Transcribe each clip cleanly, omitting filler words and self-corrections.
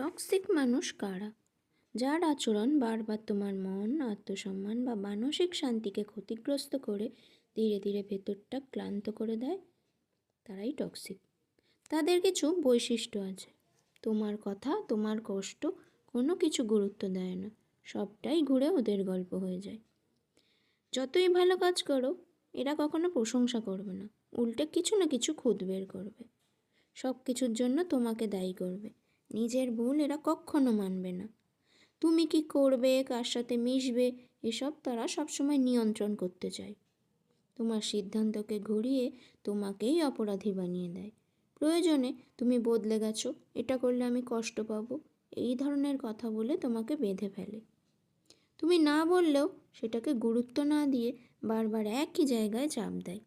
Toxic মানুষ কারা? যার আচরণ বারবার তোমার মন, আত্মসম্মান বা মানসিক শান্তিকে ক্ষতিগ্রস্ত করে ধীরে ধীরে ভেতরটা ক্লান্ত করে দেয়, তারাই টক্সিক। তাদের কিছু বৈশিষ্ট্য আছে। তোমার কথা, তোমার কষ্ট কোনো কিছু গুরুত্ব দেয় না, সবটাই ঘুরে ওদের গল্প হয়ে যায়। যতই ভালো কাজ করো, এরা কখনো প্রশংসা করবে না, উল্টে কিছু না কিছু খুঁত বের করবে। সব কিছুর জন্য তোমাকে দায়ী করবে, নিজের ভুল এরা কখনো মানবে না। তুমি কি করবে, কার সাথে মিশবে, এসব তারা সবসময় নিয়ন্ত্রণ করতে চায়। তোমার সিদ্ধান্তকে ঘুরিয়ে তোমাকেই অপরাধী বানিয়ে দেয়। প্রয়োজনে তুমি বদলে গেছো, এটা করলে আমি কষ্ট পাবো, এই ধরনের কথা বলে তোমাকে বেঁধে ফেলে। তুমি না বললেও সেটাকে গুরুত্ব না দিয়ে বারবার একই জায়গায় চাপ দেয়।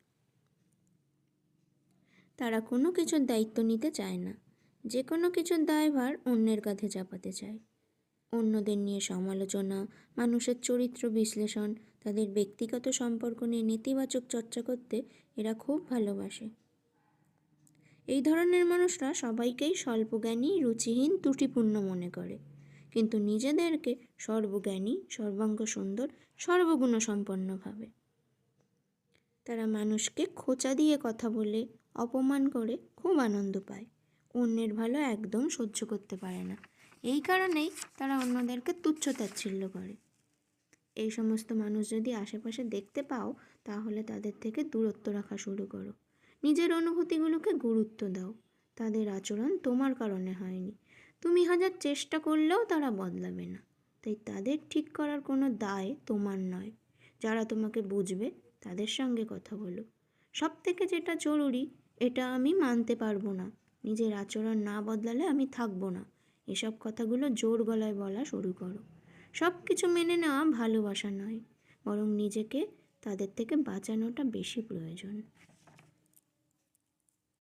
তারা কোনো কিছুর দায়িত্ব নিতে চায় না, যে কোনো কিছুর দায়ভার অন্যের কাঁধে চাপাতে চায়। অন্যদের নিয়ে সমালোচনা, মানুষের চরিত্র বিশ্লেষণ, তাদের ব্যক্তিগত সম্পর্ক নিয়ে নেতিবাচক চর্চা করতে এরা খুব ভালোবাসে। এই ধরনের মানুষরা সবাইকেই স্বল্পজ্ঞানী, রুচিহীন, ত্রুটিপূর্ণ মনে করে, কিন্তু নিজেদেরকে সর্বজ্ঞানী, সর্বাঙ্গ সুন্দর, সর্বগুণসম্পন্ন ভাবে। তারা মানুষকে খোঁচা দিয়ে কথা বলে, অপমান করে খুব আনন্দ পায়। অন্যের ভালো একদম সহ্য করতে পারে না, এই কারণেই তারা অন্যদেরকে তুচ্ছ-তাচ্ছিল্য করে। এই সমস্ত মানুষ যদি আশেপাশে দেখতে পাও, তাহলে তাদের থেকে দূরত্ব রাখা শুরু করো। নিজের অনুভূতিগুলোকে গুরুত্ব দাও। তাদের আচরণ তোমার কারণে হয়নি, তুমি হাজার চেষ্টা করলেও তারা বদলাবে না, তাই তাদের ঠিক করার কোনো দায় তোমার নয়। যারা তোমাকে বুঝবে তাদের সঙ্গে কথা বলো। সব থেকে যেটা জরুরি, এটা আমি মানতে পারবো না, নিজের আচরণ না বদলালে আমি থাকবো না, এসব কথাগুলো জোর গলায় বলা শুরু করো। সব কিছু মেনে নেওয়া ভালোবাসা নয়, বরং নিজেকে তাদের থেকে বাঁচানোটা বেশি প্রয়োজন।